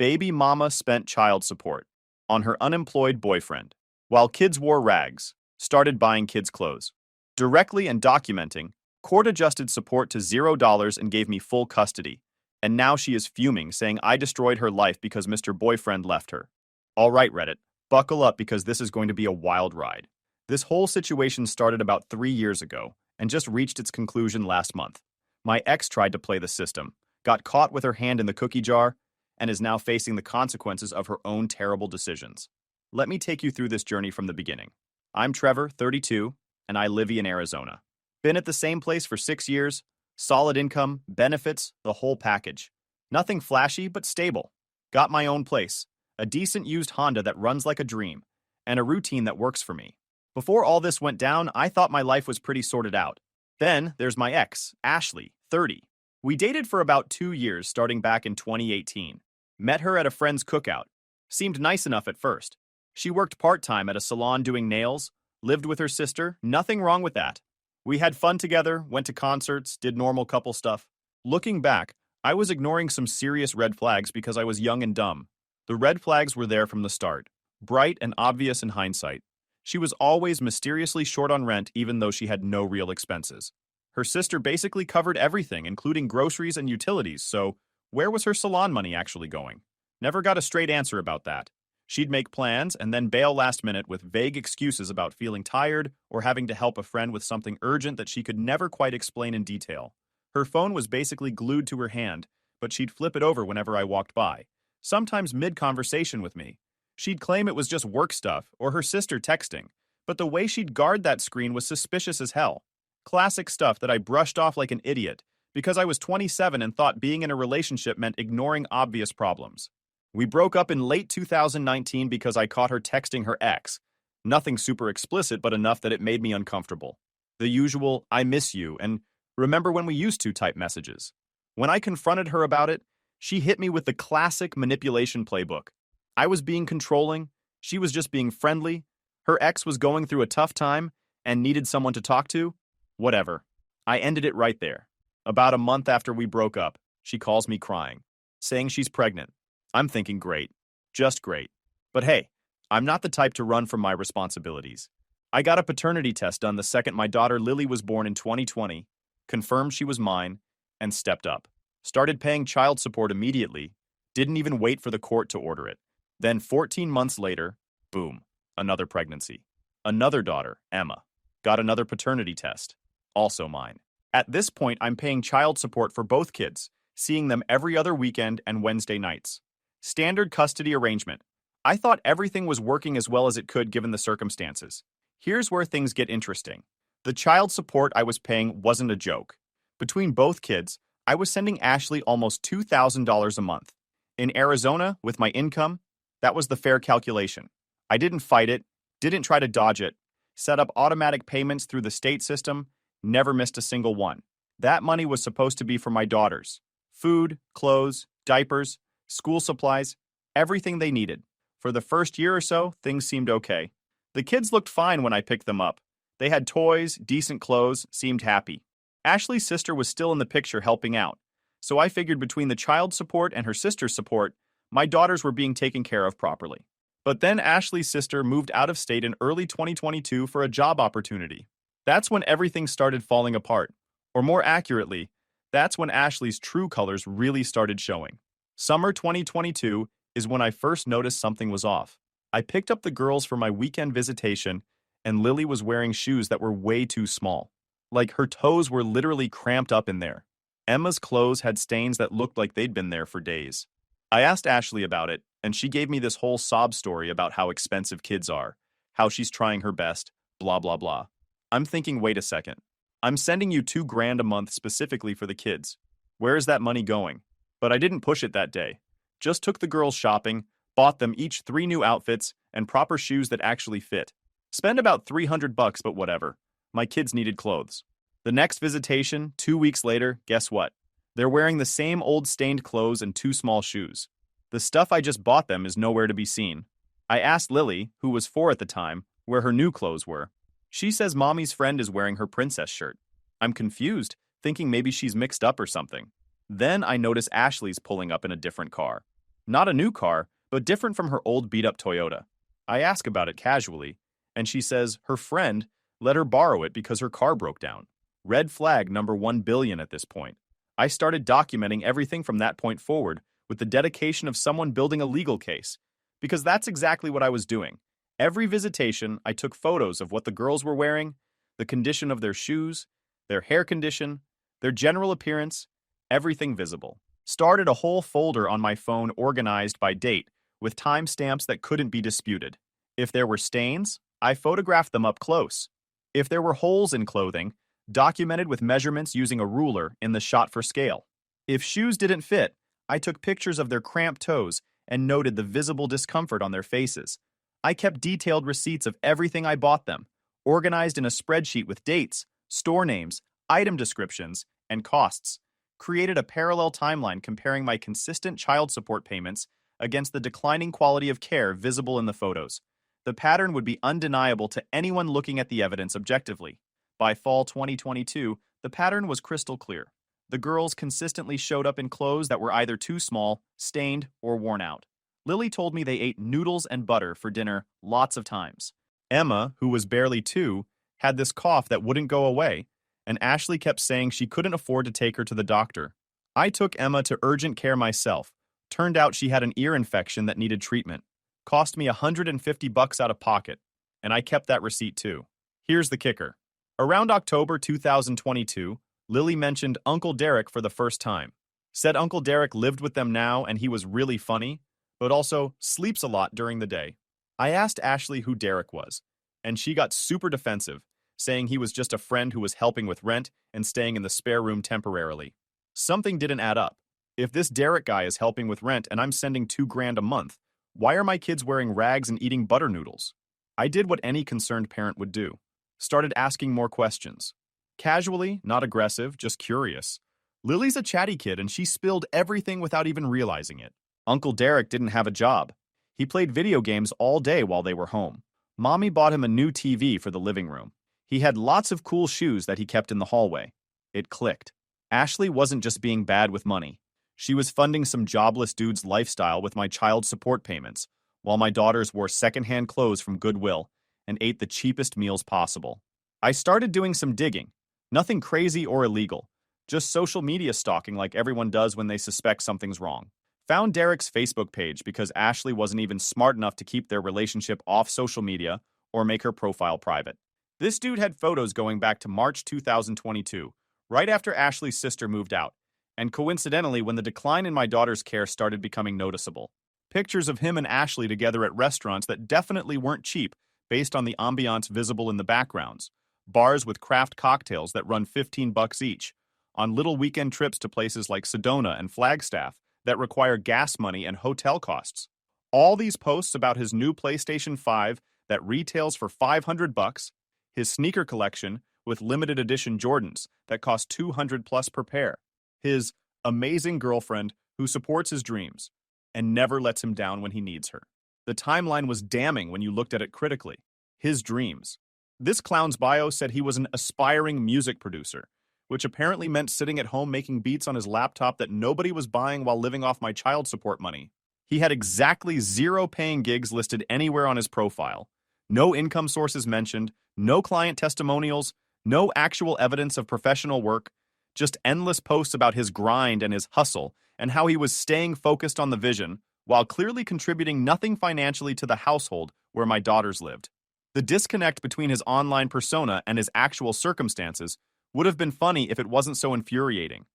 Baby mama spent child support on her unemployed boyfriend, while kids wore rags, started buying kids' clothes. Directly and documenting, court adjusted support to $0 and gave me full custody. And now she is fuming, saying I destroyed her life because Mr. Boyfriend left her. All right, Reddit, buckle up because this is going to be a wild ride. This whole situation started about 3 years ago and just reached its conclusion last month. My ex tried to play the system, got caught with her hand in the cookie jar, and is now facing the consequences of her own terrible decisions. Let me take you through this journey from the beginning. I'm Trevor, 32, and I live in Arizona. Been at the same place for 6 years, solid income, benefits, the whole package. Nothing flashy, but stable. Got my own place, a decent used Honda that runs like a dream, and a routine that works for me. Before all this went down, I thought my life was pretty sorted out. Then there's my ex, Ashley, 30. We dated for about 2 years starting back in 2018. Met her at a friend's cookout. Seemed nice enough at first. She worked part-time at a salon doing nails, lived with her sister, nothing wrong with that. We had fun together, went to concerts, did normal couple stuff. Looking back, I was ignoring some serious red flags because I was young and dumb. The red flags were there from the start, bright and obvious in hindsight. She was always mysteriously short on rent even though she had no real expenses. Her sister basically covered everything, including groceries and utilities, so where was her salon money actually going? Never got a straight answer about that. She'd make plans and then bail last minute with vague excuses about feeling tired or having to help a friend with something urgent that she could never quite explain in detail. Her phone was basically glued to her hand, but she'd flip it over whenever I walked by, sometimes mid-conversation with me. She'd claim it was just work stuff or her sister texting, but the way she'd guard that screen was suspicious as hell. Classic stuff that I brushed off like an idiot because I was 27 and thought being in a relationship meant ignoring obvious problems. We broke up in late 2019 because I caught her texting her ex. Nothing super explicit, but enough that it made me uncomfortable. The usual, I miss you, and remember when we used to type messages. When I confronted her about it, she hit me with the classic manipulation playbook. I was being controlling, she was just being friendly, her ex was going through a tough time and needed someone to talk to. Whatever. I ended it right there. About a month after we broke up, she calls me crying, saying she's pregnant. I'm thinking great. Just great. But hey, I'm not the type to run from my responsibilities. I got a paternity test done the second my daughter Lily was born in 2020, confirmed she was mine, and stepped up. Started paying child support immediately, didn't even wait for the court to order it. Then 14 months later, boom, another pregnancy. Another daughter, Emma. Got another paternity test. Also mine. At this point, I'm paying child support for both kids, seeing them every other weekend and Wednesday nights. Standard custody arrangement. I thought everything was working as well as it could given the circumstances. Here's where things get interesting. The child support I was paying wasn't a joke. Between both kids, I was sending Ashley almost $2,000 a month. In Arizona, with my income, that was the fair calculation. I didn't fight it, didn't try to dodge it, set up automatic payments through the state system, never missed a single one. That money was supposed to be for my daughters. Food, clothes, diapers, school supplies, everything they needed. For the first year or so, things seemed okay. The kids looked fine when I picked them up. They had toys, decent clothes, seemed happy. Ashley's sister was still in the picture helping out, so I figured between the child support and her sister's support, my daughters were being taken care of properly. But then Ashley's sister moved out of state in early 2022 for a job opportunity. That's when everything started falling apart. Or more accurately, that's when Ashley's true colors really started showing. Summer 2022 is when I first noticed something was off. I picked up the girls for my weekend visitation, and Lily was wearing shoes that were way too small. Like her toes were literally cramped up in there. Emma's clothes had stains that looked like they'd been there for days. I asked Ashley about it, and she gave me this whole sob story about how expensive kids are, how she's trying her best, blah blah blah. I'm thinking, wait a second. I'm sending you $2,000 a month specifically for the kids. Where is that money going? But I didn't push it that day. Just took the girls shopping, bought them each 3 new outfits and proper shoes that actually fit. Spent about $300, but whatever. My kids needed clothes. The next visitation, 2 weeks later, guess what? They're wearing the same old stained clothes and 2 small shoes. The stuff I just bought them is nowhere to be seen. I asked Lily, who was 4 at the time, where her new clothes were. She says mommy's friend is wearing her princess shirt. I'm confused, thinking maybe she's mixed up or something. Then I notice Ashley's pulling up in a different car. Not a new car, but different from her old beat-up Toyota. I ask about it casually, and she says her friend let her borrow it because her car broke down. Red flag number 1 billion at this point. I started documenting everything from that point forward with the dedication of someone building a legal case, because that's exactly what I was doing. Every visitation, I took photos of what the girls were wearing, the condition of their shoes, their hair condition, their general appearance, everything visible. Started a whole folder on my phone organized by date, with timestamps that couldn't be disputed. If there were stains, I photographed them up close. If there were holes in clothing, documented with measurements using a ruler in the shot for scale. If shoes didn't fit, I took pictures of their cramped toes and noted the visible discomfort on their faces. I kept detailed receipts of everything I bought them, organized in a spreadsheet with dates, store names, item descriptions, and costs. Created a parallel timeline comparing my consistent child support payments against the declining quality of care visible in the photos. The pattern would be undeniable to anyone looking at the evidence objectively. By fall 2022, the pattern was crystal clear. The girls consistently showed up in clothes that were either too small, stained, or worn out. Lily told me they ate noodles and butter for dinner lots of times. Emma, who was barely 2, had this cough that wouldn't go away, and Ashley kept saying she couldn't afford to take her to the doctor. I took Emma to urgent care myself. Turned out she had an ear infection that needed treatment. Cost me $150 out of pocket, and I kept that receipt too. Here's the kicker. Around October 2022, Lily mentioned Uncle Derek for the first time. Said Uncle Derek lived with them now and he was really funny, but also sleeps a lot during the day. I asked Ashley who Derek was, and she got super defensive, saying he was just a friend who was helping with rent and staying in the spare room temporarily. Something didn't add up. If this Derek guy is helping with rent and I'm sending $2,000 a month, why are my kids wearing rags and eating butter noodles? I did what any concerned parent would do. Started asking more questions. Casually, not aggressive, just curious. Lily's a chatty kid and she spilled everything without even realizing it. Uncle Derek didn't have a job. He played video games all day while they were home. Mommy bought him a new TV for the living room. He had lots of cool shoes that he kept in the hallway. It clicked. Ashley wasn't just being bad with money. She was funding some jobless dude's lifestyle with my child support payments, while my daughters wore secondhand clothes from Goodwill and ate the cheapest meals possible. I started doing some digging. Nothing crazy or illegal. Just social media stalking like everyone does when they suspect something's wrong. Found Derek's Facebook page because Ashley wasn't even smart enough to keep their relationship off social media or make her profile private. This dude had photos going back to March 2022, right after Ashley's sister moved out, and coincidentally when the decline in my daughter's care started becoming noticeable. Pictures of him and Ashley together at restaurants that definitely weren't cheap based on the ambiance visible in the backgrounds. Bars with craft cocktails that run $15 each, on little weekend trips to places like Sedona and Flagstaff that require gas money and hotel costs. All these posts about his new PlayStation 5 that retails for $500, his sneaker collection with limited edition Jordans that cost $200+ per pair, his amazing girlfriend who supports his dreams and never lets him down when he needs her. The timeline was damning when you looked at it critically. His dreams. This clown's bio said he was an aspiring music producer, which apparently meant sitting at home making beats on his laptop that nobody was buying while living off my child support money. He had exactly 0 paying gigs listed anywhere on his profile. No income sources mentioned, no client testimonials, no actual evidence of professional work, just endless posts about his grind and his hustle and how he was staying focused on the vision while clearly contributing nothing financially to the household where my daughters lived. The disconnect between his online persona and his actual circumstances would have been funny if it wasn't so infuriating.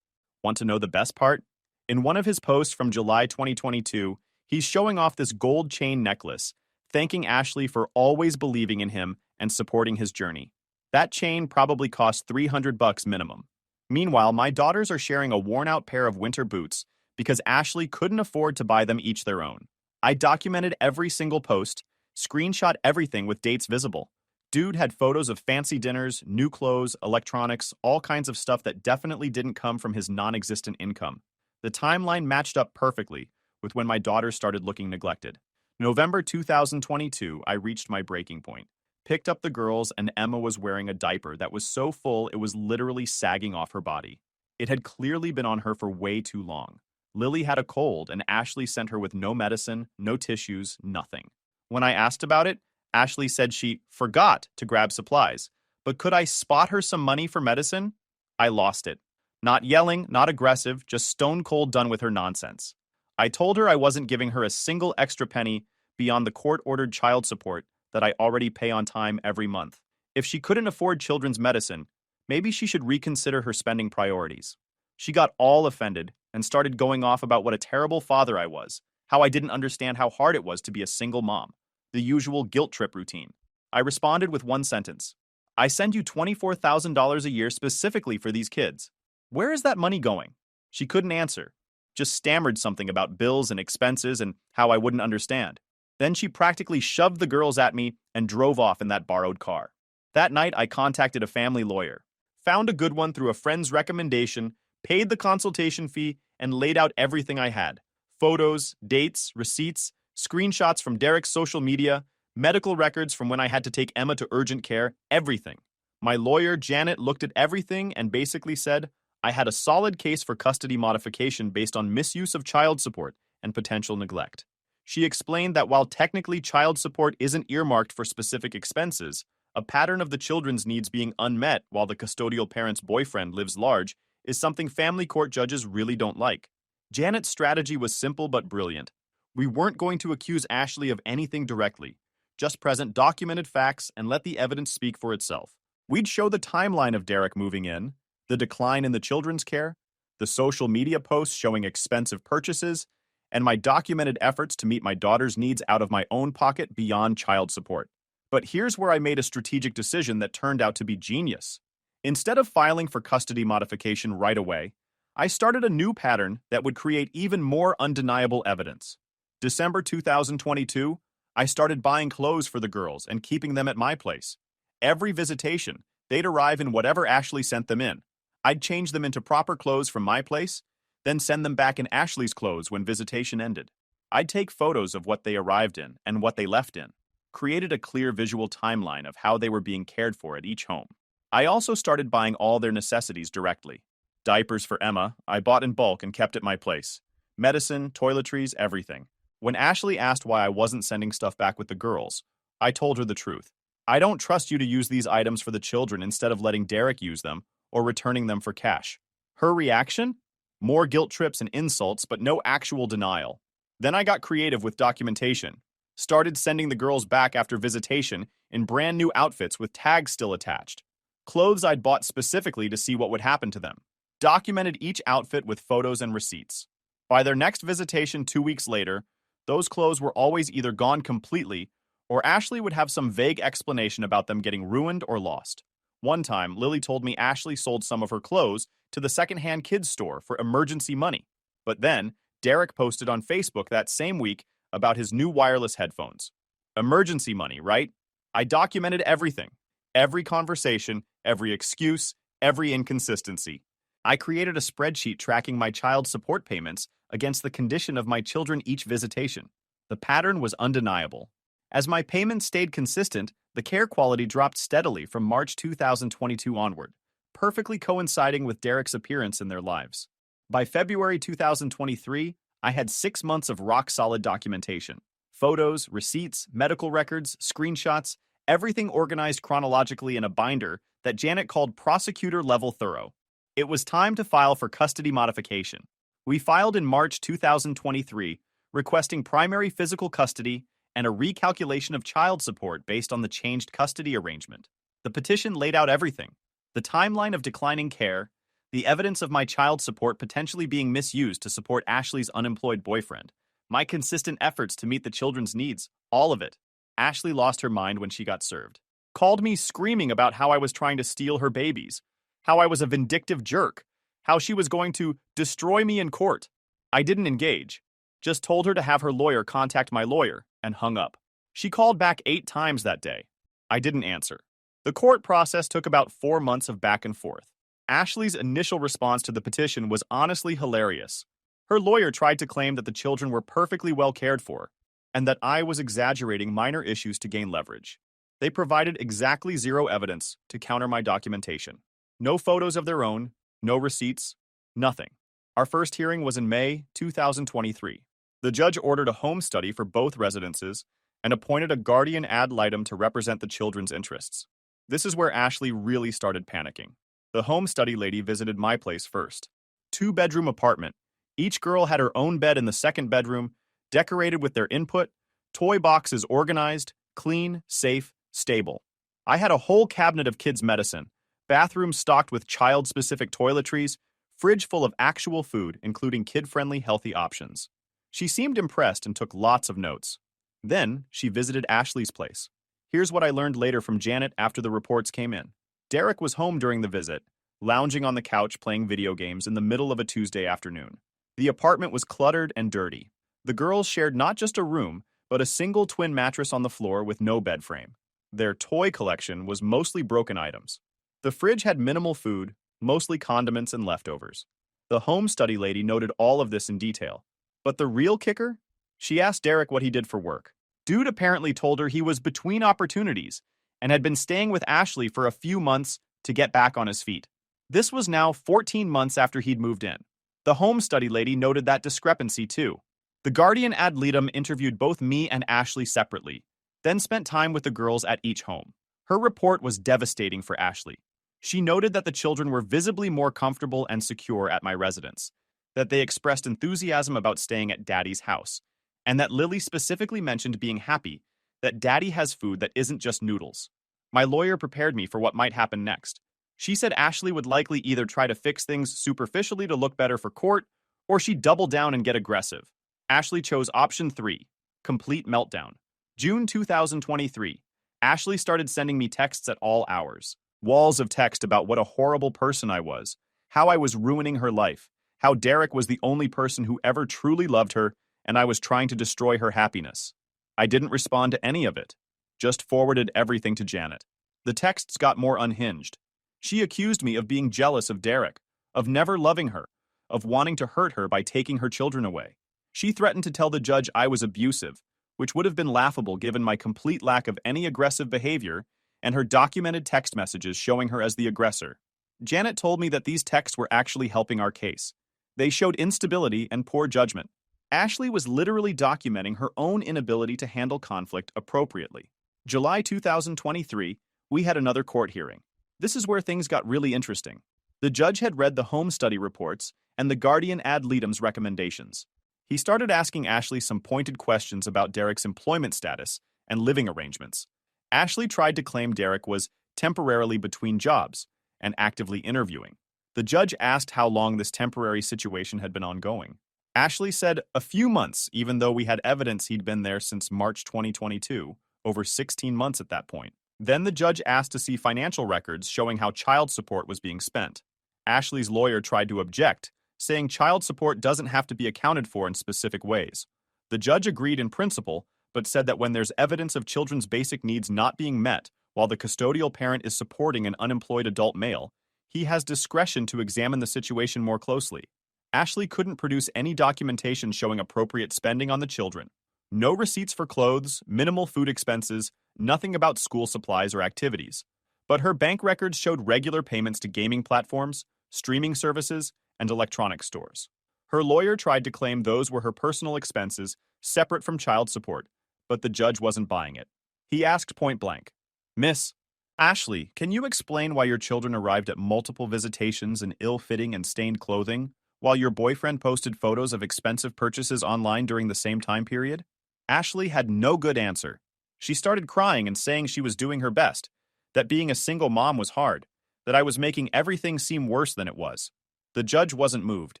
Want to know the best part? In one of his posts from July 2022, he's showing off this gold chain necklace, thanking Ashley for always believing in him and supporting his journey. That chain probably cost $300 minimum. Meanwhile, my daughters are sharing a worn-out pair of winter boots because Ashley couldn't afford to buy them each their own. I documented every single post, screenshot everything with dates visible. Dude had photos of fancy dinners, new clothes, electronics, all kinds of stuff that definitely didn't come from his non-existent income. The timeline matched up perfectly with when my daughters started looking neglected. November 2022, I reached my breaking point. Picked up the girls and Emma was wearing a diaper that was so full it was literally sagging off her body. It had clearly been on her for way too long. Lily had a cold, and Ashley sent her with no medicine, no tissues, nothing. When I asked about it, Ashley said she forgot to grab supplies. But could I spot her some money for medicine? I lost it. Not yelling, not aggressive, just stone cold done with her nonsense. I told her I wasn't giving her a single extra penny beyond the court-ordered child support that I already pay on time every month. If she couldn't afford children's medicine, maybe she should reconsider her spending priorities. She got all offended and started going off about what a terrible father I was, how I didn't understand how hard it was to be a single mom, the usual guilt trip routine. I responded with one sentence. I send you $24,000 a year specifically for these kids. Where is that money going? She couldn't answer, just stammered something about bills and expenses and how I wouldn't understand. Then she practically shoved the girls at me and drove off in that borrowed car. That night, I contacted a family lawyer, found a good one through a friend's recommendation, paid the consultation fee, and laid out everything I had. Photos, dates, receipts, screenshots from Derek's social media, medical records from when I had to take Emma to urgent care, everything. My lawyer, Janet, looked at everything and basically said I had a solid case for custody modification based on misuse of child support and potential neglect. She explained that while technically child support isn't earmarked for specific expenses, a pattern of the children's needs being unmet while the custodial parent's boyfriend lives large is something family court judges really don't like. Janet's strategy was simple but brilliant. We weren't going to accuse Ashley of anything directly, just present documented facts and let the evidence speak for itself. We'd show the timeline of Derek moving in, the decline in the children's care, the social media posts showing expensive purchases, and my documented efforts to meet my daughter's needs out of my own pocket beyond child support. But here's where I made a strategic decision that turned out to be genius. Instead of filing for custody modification right away, I started a new pattern that would create even more undeniable evidence. December 2022, I started buying clothes for the girls and keeping them at my place. Every visitation, they'd arrive in whatever Ashley sent them in. I'd change them into proper clothes from my place, then send them back in Ashley's clothes when visitation ended. I'd take photos of what they arrived in and what they left in, created a clear visual timeline of how they were being cared for at each home. I also started buying all their necessities directly. Diapers for Emma, I bought in bulk and kept at my place. Medicine, toiletries, everything. When Ashley asked why I wasn't sending stuff back with the girls, I told her the truth. I don't trust you to use these items for the children instead of letting Derek use them or returning them for cash. Her reaction? More guilt trips and insults, but no actual denial. Then I got creative with documentation. Started sending the girls back after visitation in brand new outfits with tags still attached. Clothes I'd bought specifically to see what would happen to them. Documented each outfit with photos and receipts. By their next visitation 2 weeks later, those clothes were always either gone completely or Ashley would have some vague explanation about them getting ruined or lost. One time, Lily told me Ashley sold some of her clothes to the secondhand kids store for emergency money. But then, Derek posted on Facebook that same week about his new wireless headphones. Emergency money, right? I documented everything. Every conversation, every excuse, every inconsistency. I created a spreadsheet tracking my child support payments against the condition of my children each visitation. The pattern was undeniable. As my payments stayed consistent, the care quality dropped steadily from March 2022 onward, perfectly coinciding with Derek's appearance in their lives. By February 2023, I had 6 months of rock-solid documentation. Photos, receipts, medical records, screenshots, everything organized chronologically in a binder that Janet called prosecutor-level thorough. It was time to file for custody modification. We filed in March 2023, requesting primary physical custody and a recalculation of child support based on the changed custody arrangement. The petition laid out everything: the timeline of declining care, the evidence of my child support potentially being misused to support Ashley's unemployed boyfriend, my consistent efforts to meet the children's needs, all of it. Ashley lost her mind when she got served. Called me screaming about how I was trying to steal her babies, how I was a vindictive jerk, how she was going to destroy me in court. I didn't engage, just told her to have her lawyer contact my lawyer, and hung up. She called back 8 times that day. I didn't answer. The court process took about 4 months of back and forth. Ashley's initial response to the petition was honestly hilarious. Her lawyer tried to claim that the children were perfectly well cared for, and that I was exaggerating minor issues to gain leverage. They provided exactly 0 evidence to counter my documentation. No photos of their own, no receipts, nothing. Our first hearing was in May 2023. The judge ordered a home study for both residences and appointed a guardian ad litem to represent the children's interests. This is where Ashley really started panicking. The home study lady visited my place first. Two-bedroom apartment. Each girl had her own bed in the second bedroom, decorated with their input, toy boxes organized, clean, safe, stable. I had a whole cabinet of kids' medicine, bathrooms stocked with child-specific toiletries, fridge full of actual food, including kid-friendly healthy options. She seemed impressed and took lots of notes. Then, she visited Ashley's place. Here's what I learned later from Janet after the reports came in. Derek was home during the visit, lounging on the couch playing video games in the middle of a Tuesday afternoon. The apartment was cluttered and dirty. The girls shared not just a room, but a single twin mattress on the floor with no bed frame. Their toy collection was mostly broken items. The fridge had minimal food, mostly condiments and leftovers. The home study lady noted all of this in detail. But the real kicker? She asked Derek what he did for work. Dude apparently told her he was between opportunities and had been staying with Ashley for a few months to get back on his feet. This was now 14 months after he'd moved in. The home study lady noted that discrepancy too. The guardian ad litem interviewed both me and Ashley separately, then spent time with the girls at each home. Her report was devastating for Ashley. She noted that the children were visibly more comfortable and secure at my residence, that they expressed enthusiasm about staying at Daddy's house, and that Lily specifically mentioned being happy that Daddy has food that isn't just noodles. My lawyer prepared me for what might happen next. She said Ashley would likely either try to fix things superficially to look better for court, or she'd double down and get aggressive. Ashley chose option 3, complete meltdown. June 2023. Ashley started sending me texts at all hours. Walls of text about what a horrible person I was, how I was ruining her life, how Derek was the only person who ever truly loved her, and I was trying to destroy her happiness. I didn't respond to any of it, just forwarded everything to Janet. The texts got more unhinged. She accused me of being jealous of Derek, of never loving her, of wanting to hurt her by taking her children away. She threatened to tell the judge I was abusive, which would have been laughable given my complete lack of any aggressive behavior and her documented text messages showing her as the aggressor. Janet told me that these texts were actually helping our case. They showed instability and poor judgment. Ashley was literally documenting her own inability to handle conflict appropriately. July 2023, we had another court hearing. This is where things got really interesting. The judge had read the home study reports and the guardian ad litem's recommendations. He started asking Ashley some pointed questions about Derek's employment status and living arrangements. Ashley tried to claim Derek was temporarily between jobs and actively interviewing. The judge asked how long this temporary situation had been ongoing. Ashley said a few months, even though we had evidence he'd been there since March 2022, over 16 months at that point. Then the judge asked to see financial records showing how child support was being spent. Ashley's lawyer tried to object, saying child support doesn't have to be accounted for in specific ways. The judge agreed in principle, but said that when there's evidence of children's basic needs not being met while the custodial parent is supporting an unemployed adult male, he has discretion to examine the situation more closely. Ashley couldn't produce any documentation showing appropriate spending on the children. No receipts for clothes, minimal food expenses, nothing about school supplies or activities. But her bank records showed regular payments to gaming platforms, streaming services, and electronic stores. Her lawyer tried to claim those were her personal expenses, separate from child support, but the judge wasn't buying it. He asked point blank, "Miss Ashley, can you explain why your children arrived at multiple visitations in ill-fitting and stained clothing, while your boyfriend posted photos of expensive purchases online during the same time period?" Ashley had no good answer. She started crying and saying she was doing her best, that being a single mom was hard, that I was making everything seem worse than it was. The judge wasn't moved.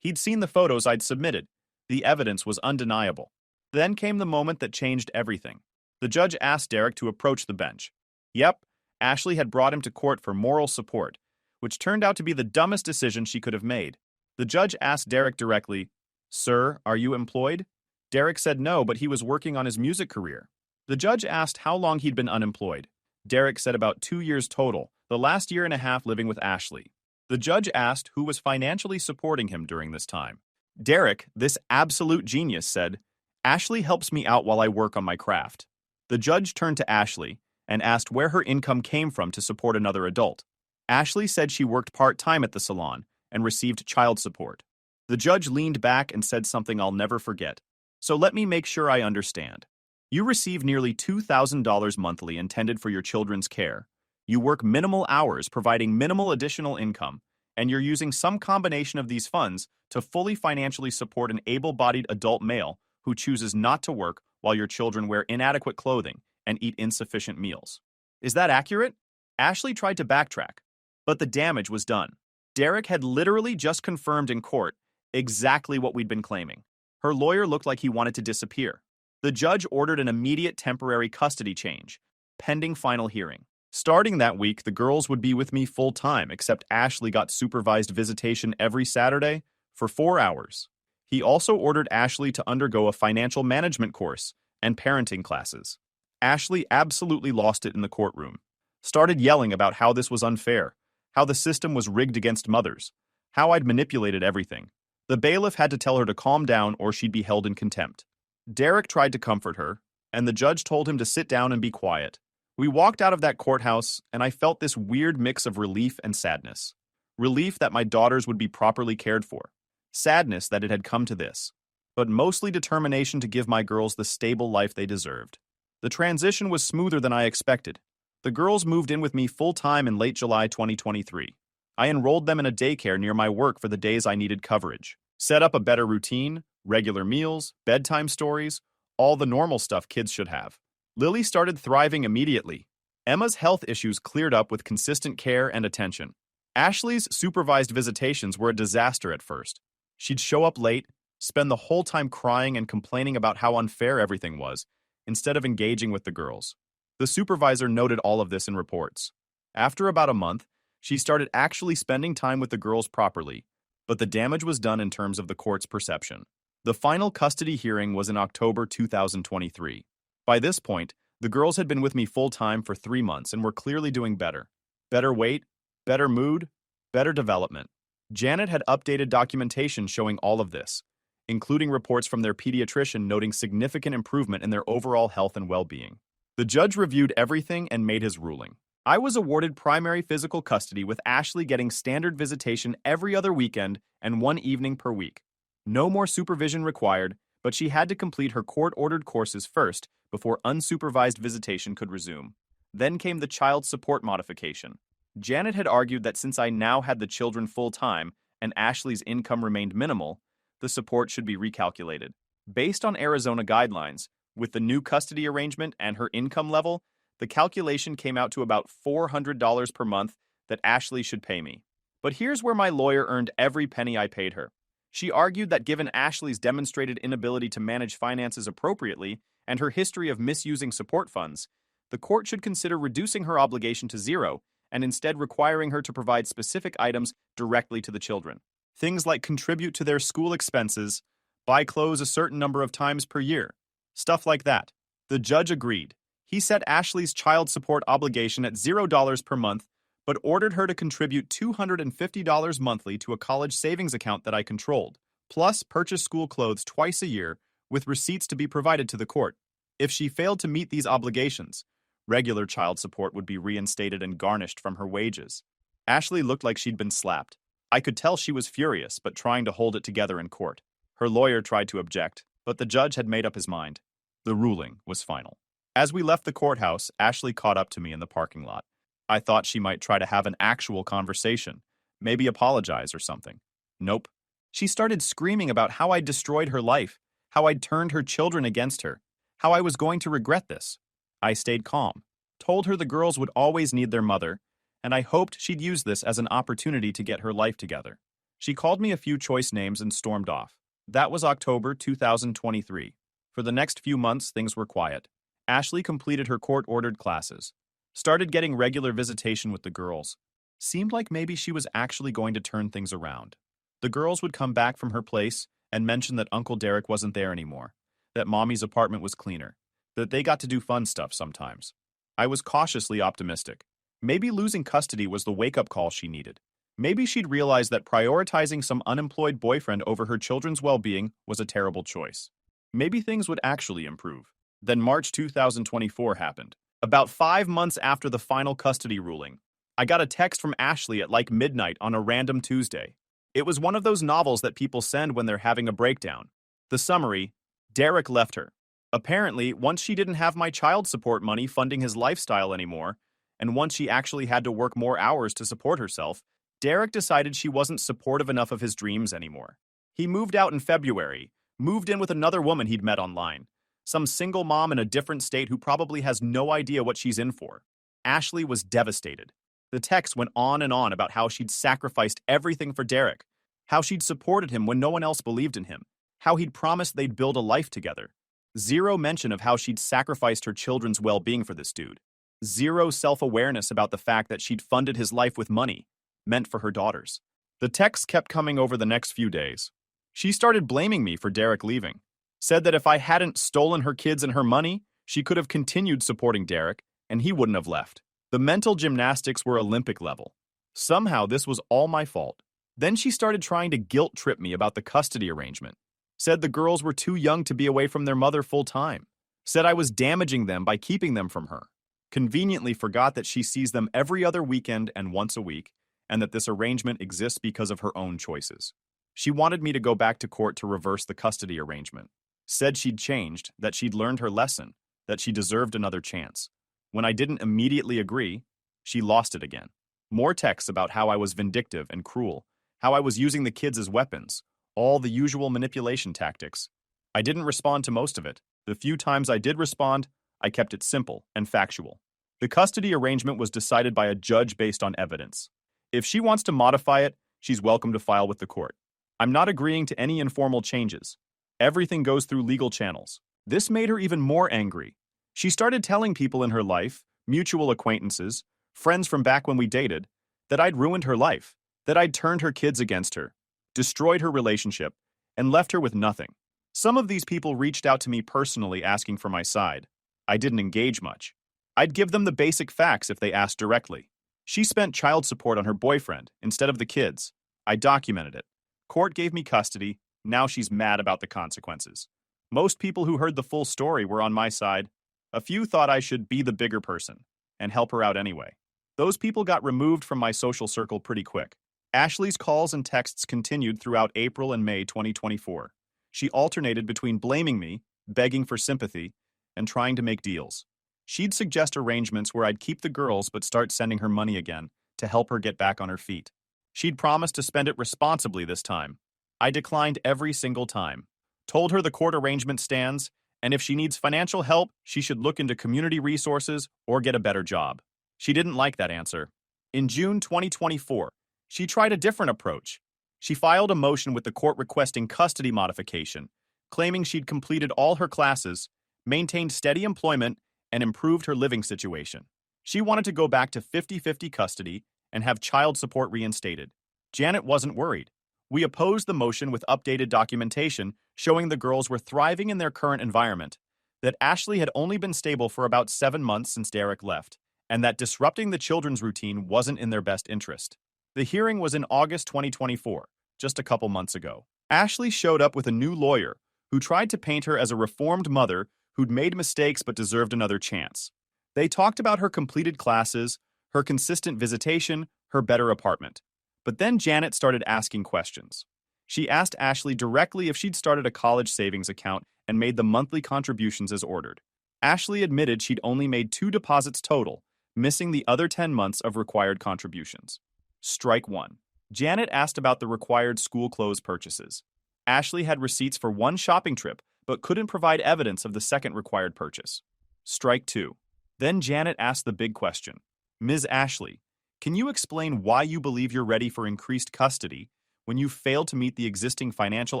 He'd seen the photos I'd submitted. The evidence was undeniable. Then came the moment that changed everything. The judge asked Derek to approach the bench. Yep, Ashley had brought him to court for moral support, which turned out to be the dumbest decision she could have made. The judge asked Derek directly, "Sir, are you employed?" Derek said no, but he was working on his music career. The judge asked how long he'd been unemployed. Derek said about 2 years total, the last year and a half living with Ashley. The judge asked who was financially supporting him during this time. Derek, this absolute genius, said, "Ashley helps me out while I work on my craft." The judge turned to Ashley and asked where her income came from to support another adult. Ashley said she worked part-time at the salon and received child support. The judge leaned back and said something I'll never forget. So let me make sure I understand. You receive nearly $2,000 monthly intended for your children's care. You work minimal hours, providing minimal additional income, and you're using some combination of these funds to fully financially support an able-bodied adult male who chooses not to work while your children wear inadequate clothing and eat insufficient meals. Is that accurate? Ashley tried to backtrack, but the damage was done. Derek had literally just confirmed in court exactly what we'd been claiming. Her lawyer looked like he wanted to disappear. The judge ordered an immediate temporary custody change, pending final hearing. Starting that week, the girls would be with me full-time, except Ashley got supervised visitation every Saturday for 4 hours. He also ordered Ashley to undergo a financial management course and parenting classes. Ashley absolutely lost it in the courtroom. Started yelling about how this was unfair, how the system was rigged against mothers, how I'd manipulated everything. The bailiff had to tell her to calm down or she'd be held in contempt. Derek tried to comfort her, and the judge told him to sit down and be quiet. We walked out of that courthouse, and I felt this weird mix of relief and sadness. Relief that my daughters would be properly cared for. Sadness that it had come to this. But mostly determination to give my girls the stable life they deserved. The transition was smoother than I expected. The girls moved in with me full-time in late July 2023. I enrolled them in a daycare near my work for the days I needed coverage. Set up a better routine, regular meals, bedtime stories, all the normal stuff kids should have. Lily started thriving immediately. Emma's health issues cleared up with consistent care and attention. Ashley's supervised visitations were a disaster at first. She'd show up late, spend the whole time crying and complaining about how unfair everything was, instead of engaging with the girls. The supervisor noted all of this in reports. After about a month, she started actually spending time with the girls properly, but the damage was done in terms of the court's perception. The final custody hearing was in October 2023. By this point, the girls had been with me full-time for 3 months and were clearly doing better. Better weight, better mood, better development. Janet had updated documentation showing all of this, including reports from their pediatrician noting significant improvement in their overall health and well-being. The judge reviewed everything and made his ruling. I was awarded primary physical custody with Ashley getting standard visitation every other weekend and 1 evening per week. No more supervision required, but she had to complete her court-ordered courses first before unsupervised visitation could resume. Then came the child support modification. Janet had argued that since I now had the children full-time and Ashley's income remained minimal, the support should be recalculated. Based on Arizona guidelines, with the new custody arrangement and her income level, the calculation came out to about $400 per month that Ashley should pay me. But here's where my lawyer earned every penny I paid her. She argued that given Ashley's demonstrated inability to manage finances appropriately and her history of misusing support funds, the court should consider reducing her obligation to zero and instead requiring her to provide specific items directly to the children. Things like contribute to their school expenses, buy clothes a certain number of times per year, stuff like that. The judge agreed. He set Ashley's child support obligation at $0 per month, but ordered her to contribute $250 monthly to a college savings account that I controlled, plus purchase school clothes twice a year with receipts to be provided to the court. If she failed to meet these obligations, regular child support would be reinstated and garnished from her wages. Ashley looked like she'd been slapped. I could tell she was furious, but trying to hold it together in court. Her lawyer tried to object, but the judge had made up his mind. The ruling was final. As we left the courthouse, Ashley caught up to me in the parking lot. I thought she might try to have an actual conversation, maybe apologize or something. Nope. She started screaming about how I'd destroyed her life, how I'd turned her children against her, how I was going to regret this. I stayed calm, told her the girls would always need their mother, and I hoped she'd use this as an opportunity to get her life together. She called me a few choice names and stormed off. That was October 2023. For the next few months, things were quiet. Ashley completed her court-ordered classes, started getting regular visitation with the girls. Seemed like maybe she was actually going to turn things around. The girls would come back from her place and mention that Uncle Derek wasn't there anymore, that Mommy's apartment was cleaner, that they got to do fun stuff sometimes. I was cautiously optimistic. Maybe losing custody was the wake-up call she needed. Maybe she'd realized that prioritizing some unemployed boyfriend over her children's well-being was a terrible choice. Maybe things would actually improve. Then March 2024 happened. About 5 months after the final custody ruling, I got a text from Ashley at like midnight on a random Tuesday. It was one of those novels that people send when they're having a breakdown. The summary: Derek left her. Apparently, once she didn't have my child support money funding his lifestyle anymore, and once she actually had to work more hours to support herself, Derek decided she wasn't supportive enough of his dreams anymore. He moved out in February, moved in with another woman he'd met online, some single mom in a different state who probably has no idea what she's in for. Ashley was devastated. The text went on and on about how she'd sacrificed everything for Derek, how she'd supported him when no one else believed in him, how he'd promised they'd build a life together. Zero mention of how she'd sacrificed her children's well-being for this dude. Zero self-awareness about the fact that she'd funded his life with money meant for her daughters. The texts kept coming over the next few days. She started blaming me for Derek leaving, said that if I hadn't stolen her kids and her money, she could have continued supporting Derek, and he wouldn't have left. The mental gymnastics were Olympic level. Somehow this was all my fault. Then she started trying to guilt trip me about the custody arrangement. Said the girls were too young to be away from their mother full time. Said I was damaging them by keeping them from her. Conveniently forgot that she sees them every other weekend and once a week, and that this arrangement exists because of her own choices. She wanted me to go back to court to reverse the custody arrangement. Said she'd changed, that she'd learned her lesson, that she deserved another chance. When I didn't immediately agree, she lost it again. More texts about how I was vindictive and cruel, how I was using the kids as weapons, all the usual manipulation tactics. I didn't respond to most of it. The few times I did respond, I kept it simple and factual. The custody arrangement was decided by a judge based on evidence. If she wants to modify it, she's welcome to file with the court. I'm not agreeing to any informal changes. Everything goes through legal channels. This made her even more angry. She started telling people in her life, mutual acquaintances, friends from back when we dated, that I'd ruined her life, that I'd turned her kids against her, destroyed her relationship, and left her with nothing. Some of these people reached out to me personally asking for my side. I didn't engage much. I'd give them the basic facts if they asked directly. She spent child support on her boyfriend instead of the kids. I documented it. Court gave me custody. Now she's mad about the consequences. Most people who heard the full story were on my side. A few thought I should be the bigger person and help her out anyway. Those people got removed from my social circle pretty quick. Ashley's calls and texts continued throughout April and May 2024. She alternated between blaming me, begging for sympathy, and trying to make deals. She'd suggest arrangements where I'd keep the girls but start sending her money again to help her get back on her feet. She'd promised to spend it responsibly this time. I declined every single time. Told her the court arrangement stands, and if she needs financial help, she should look into community resources or get a better job. She didn't like that answer. In June 2024, she tried a different approach. She filed a motion with the court requesting custody modification, claiming she'd completed all her classes, maintained steady employment, and improved her living situation. She wanted to go back to 50-50 custody and have child support reinstated. Janet wasn't worried. We opposed the motion with updated documentation showing the girls were thriving in their current environment, that Ashley had only been stable for about 7 months since Derek left, and that disrupting the children's routine wasn't in their best interest. The hearing was in August 2024, just a couple months ago. Ashley showed up with a new lawyer who tried to paint her as a reformed mother who'd made mistakes but deserved another chance. They talked about her completed classes, her consistent visitation, her better apartment. But then Janet started asking questions. She asked Ashley directly if she'd started a college savings account and made the monthly contributions as ordered. Ashley admitted she'd only made 2 deposits total, missing the other 10 months of required contributions. Strike 1. Janet asked about the required school clothes purchases. Ashley had receipts for 1 shopping trip, but couldn't provide evidence of the second required purchase. Strike 2. Then Janet asked the big question. Ms. Ashley, can you explain why you believe you're ready for increased custody when you failed to meet the existing financial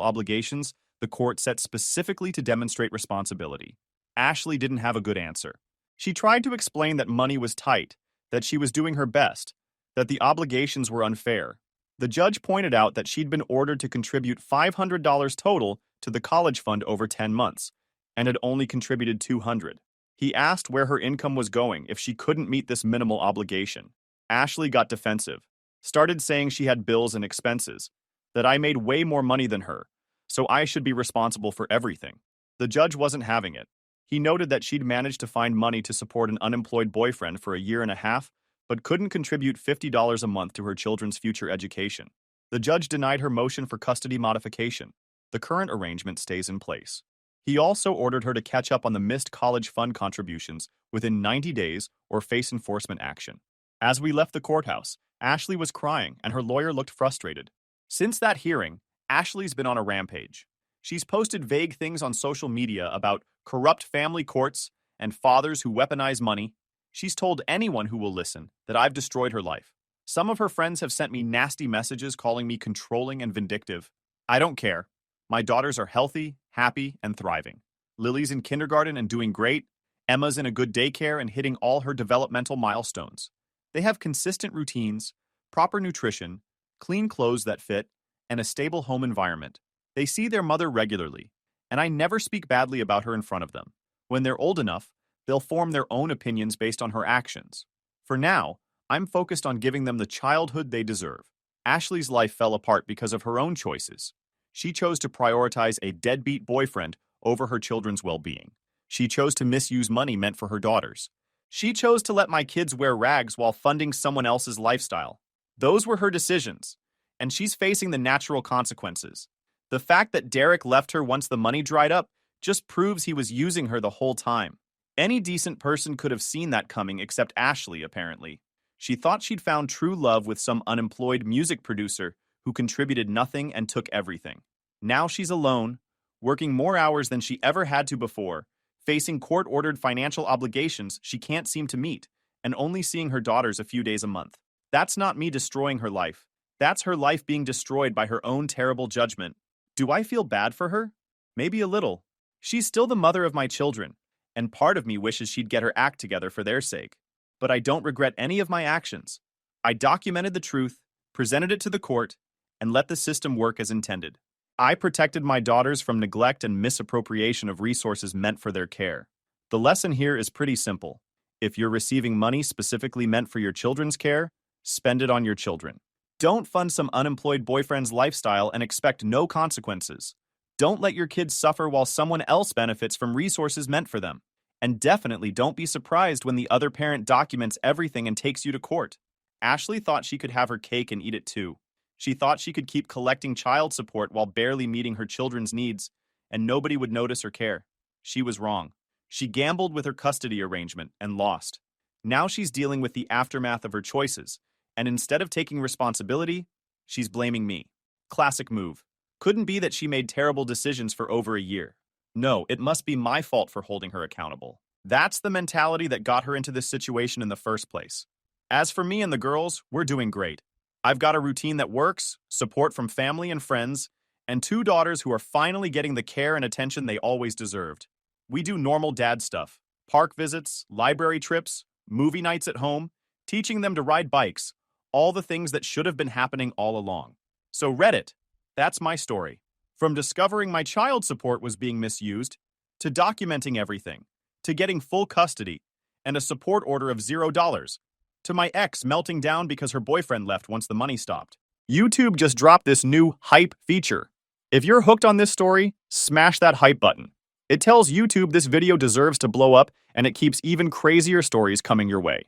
obligations the court set specifically to demonstrate responsibility? Ashley didn't have a good answer. She tried to explain that money was tight, that she was doing her best, that the obligations were unfair. The judge pointed out that she'd been ordered to contribute $500 total to the college fund over 10 months, and had only contributed $200. He asked where her income was going if she couldn't meet this minimal obligation. Ashley got defensive, started saying she had bills and expenses, that I made way more money than her, so I should be responsible for everything. The judge wasn't having it. He noted that she'd managed to find money to support an unemployed boyfriend for a year and a half, but couldn't contribute $50 a month to her children's future education. The judge denied her motion for custody modification. The current arrangement stays in place. He also ordered her to catch up on the missed college fund contributions within 90 days or face enforcement action. As we left the courthouse, Ashley was crying and her lawyer looked frustrated. Since that hearing, Ashley's been on a rampage. She's posted vague things on social media about corrupt family courts and fathers who weaponize money. She's told anyone who will listen that I've destroyed her life. Some of her friends have sent me nasty messages calling me controlling and vindictive. I don't care. My daughters are healthy, happy, and thriving. Lily's in kindergarten and doing great. Emma's in a good daycare and hitting all her developmental milestones. They have consistent routines, proper nutrition, clean clothes that fit, and a stable home environment. They see their mother regularly, and I never speak badly about her in front of them. When they're old enough, they'll form their own opinions based on her actions. For now, I'm focused on giving them the childhood they deserve. Ashley's life fell apart because of her own choices. She chose to prioritize a deadbeat boyfriend over her children's well-being. She chose to misuse money meant for her daughters. She chose to let my kids wear rags while funding someone else's lifestyle. Those were her decisions, and she's facing the natural consequences. The fact that Derek left her once the money dried up just proves he was using her the whole time. Any decent person could have seen that coming except Ashley, apparently. She thought she'd found true love with some unemployed music producer who contributed nothing and took everything. Now she's alone, working more hours than she ever had to before, facing court-ordered financial obligations she can't seem to meet, and only seeing her daughters a few days a month. That's not me destroying her life. That's her life being destroyed by her own terrible judgment. Do I feel bad for her? Maybe a little. She's still the mother of my children, and part of me wishes she'd get her act together for their sake. But I don't regret any of my actions. I documented the truth, presented it to the court, and let the system work as intended. I protected my daughters from neglect and misappropriation of resources meant for their care. The lesson here is pretty simple. If you're receiving money specifically meant for your children's care, spend it on your children. Don't fund some unemployed boyfriend's lifestyle and expect no consequences. Don't let your kids suffer while someone else benefits from resources meant for them. And definitely don't be surprised when the other parent documents everything and takes you to court. Ashley thought she could have her cake and eat it too. She thought she could keep collecting child support while barely meeting her children's needs, and nobody would notice or care. She was wrong. She gambled with her custody arrangement and lost. Now she's dealing with the aftermath of her choices, and instead of taking responsibility, she's blaming me. Classic move. Couldn't be that she made terrible decisions for over a year. No, it must be my fault for holding her accountable. That's the mentality that got her into this situation in the first place. As for me and the girls, we're doing great. I've got a routine that works, support from family and friends, and 2 daughters who are finally getting the care and attention they always deserved. We do normal dad stuff. Park visits, library trips, movie nights at home, teaching them to ride bikes, all the things that should have been happening all along. So Reddit, that's my story. From discovering my child support was being misused, to documenting everything, to getting full custody, and a support order of $0, to my ex melting down because her boyfriend left once the money stopped. YouTube just dropped this new hype feature. If you're hooked on this story, smash that hype button. It tells YouTube this video deserves to blow up, and it keeps even crazier stories coming your way.